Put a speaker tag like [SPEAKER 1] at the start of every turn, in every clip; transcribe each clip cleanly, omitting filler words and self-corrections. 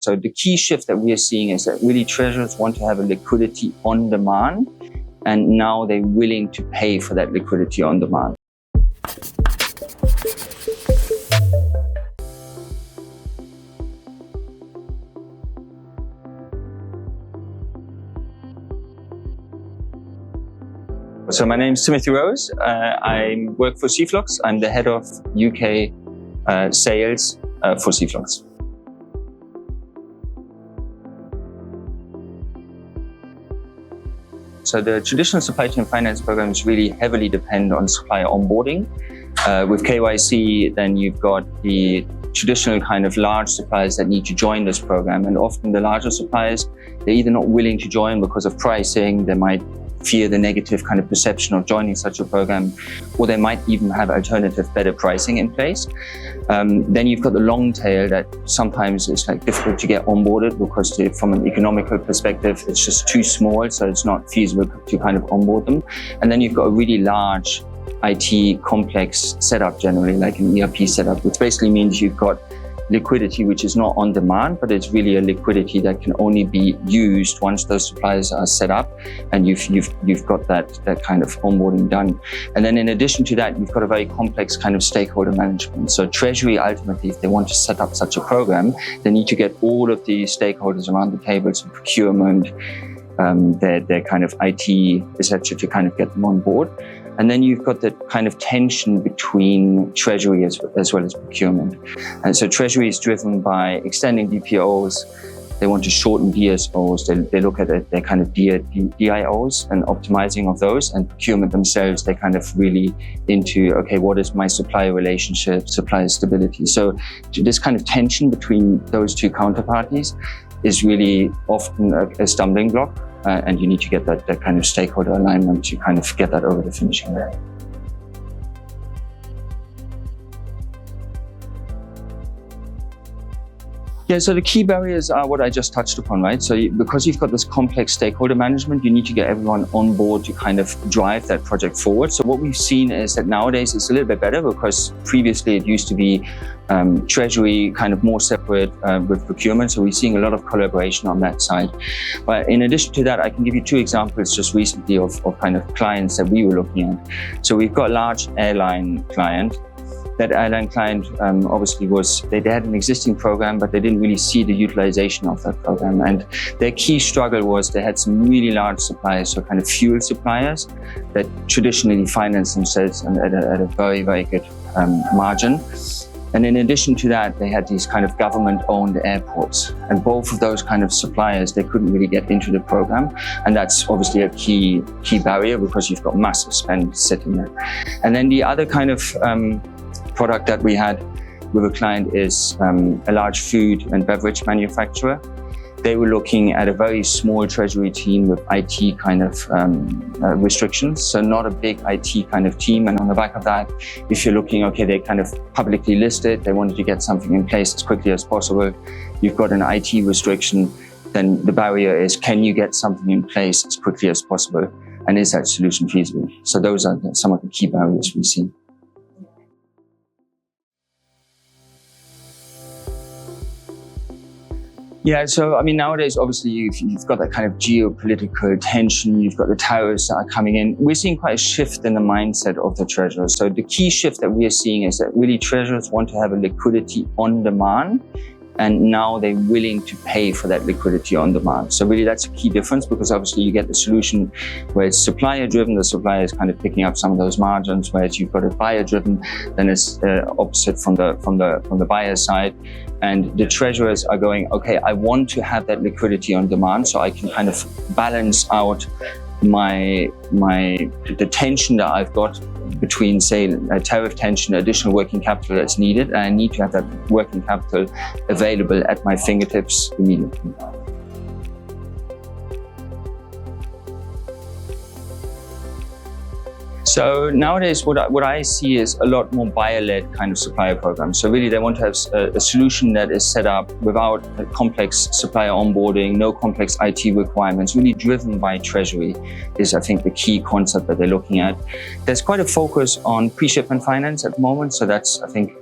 [SPEAKER 1] So the key shift that we are seeing is that really treasurers want to have a liquidity on demand, and now they're willing to pay for that liquidity on demand. So my name is Timothy Rose. I work for cflox. I'm the head of UK sales for cflox. So the traditional supply chain finance programs really heavily depend on supplier onboarding. With KYC, then you've got the traditional kind of large suppliers that need to join this program. And often the larger suppliers, they're either not willing to join because of pricing, they might fear the negative kind of perception of joining such a program, or they might even have alternative better pricing in place. Then you've got the long tail that sometimes it's like difficult to get onboarded because from an economical perspective, it's just too small, so it's not feasible to kind of onboard them. And then you've got a really large IT complex setup, generally like an ERP setup, which basically means you've got liquidity which is not on demand, but it's really a liquidity that can only be used once those suppliers are set up and you've got that kind of onboarding done. And then in addition to that, you've got a very complex kind of stakeholder management. So Treasury, ultimately, if they want to set up such a program, they need to get all of the stakeholders around the table, so procurement, their kind of IT, etc., to kind of get them on board. And then you've got that kind of tension between Treasury as well as procurement. And so Treasury is driven by extending DPOs. They want to shorten DSOs. They look at their kind of DIOs and optimizing of those. And procurement themselves, they're kind of really into, okay, what is my supplier relationship, supplier stability? So this kind of tension between those two counterparties is really often a stumbling block. And you need to get that kind of stakeholder alignment to kind of get that over the finishing line. Yeah, so the key barriers are what I just touched upon, right? So because you've got this complex stakeholder management, you need to get everyone on board to kind of drive that project forward. So what we've seen is that nowadays it's a little bit better, because previously it used to be Treasury kind of more separate with procurement. So we're seeing a lot of collaboration on that side. But in addition to that, I can give you two examples just recently of kind of clients that we were looking at. So we've got a large airline client. That airline client obviously they had an existing program, but they didn't really see the utilization of that program. And their key struggle was they had some really large suppliers, so kind of fuel suppliers that traditionally finance themselves at a very, very good margin. And in addition to that, they had these kind of government-owned airports. And both of those kind of suppliers, they couldn't really get into the program. And that's obviously a key barrier, because you've got massive spend sitting there. And then the other kind of product that we had with a client is a large food and beverage manufacturer. They were looking at a very small treasury team with IT kind of restrictions, so not a big IT kind of team. And on the back of that, if you're looking, okay, they kind of publicly listed, they wanted to get something in place as quickly as possible. You've got an IT restriction, then the barrier is, can you get something in place as quickly as possible? And is that solution feasible? So those are some of the key barriers we see. Yeah, so I mean, nowadays, obviously, you've got that kind of geopolitical tension, you've got the tariffs that are coming in. We're seeing quite a shift in the mindset of the treasurers. So the key shift that we are seeing is that really treasurers want to have a liquidity on demand, and now they're willing to pay for that liquidity on demand. So really that's a key difference, because obviously you get the solution where it's supplier driven, the supplier is kind of picking up some of those margins, whereas you've got it buyer driven, then it's opposite from the buyer side. And the treasurers are going, okay, I want to have that liquidity on demand so I can kind of balance out the tension that I've got between, say, a tariff tension, additional working capital that's needed, and I need to have that working capital available at my fingertips immediately. So nowadays, what I see is a lot more buyer-led kind of supplier programs. So really, they want to have a solution that is set up without a complex supplier onboarding, no complex IT requirements, really driven by Treasury is, I think, the key concept that they're looking at. There's quite a focus on pre-shipment finance at the moment. So that's, I think,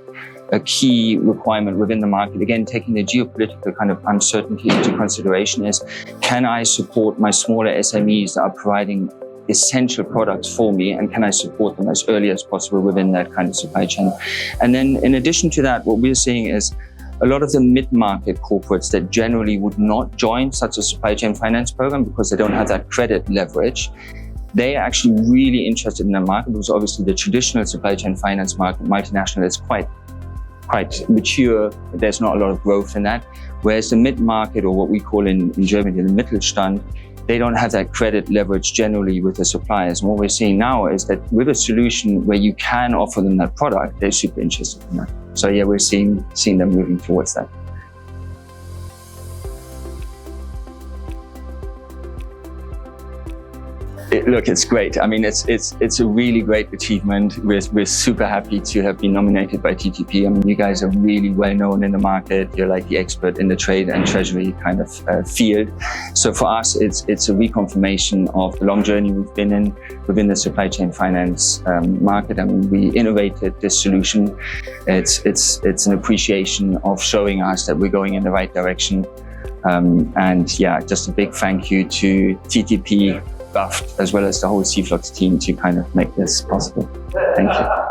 [SPEAKER 1] a key requirement within the market, again, taking the geopolitical kind of uncertainty into consideration, is can I support my smaller SMEs that are providing essential products for me, and can I support them as early as possible within that kind of supply chain? And then in addition to that, what we're seeing is a lot of the mid-market corporates that generally would not join such a supply chain finance program because they don't have that credit leverage, they are actually really interested in the market, because obviously the traditional supply chain finance market, multinational, is quite mature. There's not a lot of growth in that. Whereas the mid-market, or what we call in Germany the Mittelstand, they don't have that credit leverage generally with the suppliers. And what we're seeing now is that with a solution where you can offer them that product, they're super interested in that. So yeah, we're seeing them moving towards that. Look, it's great. I mean, it's a really great achievement. We're super happy to have been nominated by TTP. I mean, you guys are really well known in the market. You're like the expert in the trade and treasury kind of field. So for us, it's a reconfirmation of the long journey we've been in within the supply chain finance market. I mean, we innovated this solution. It's an appreciation of showing us that we're going in the right direction. And yeah, just a big thank you to TTP, Buffed, as well as the whole cflox team to kind of make this possible. Thank you.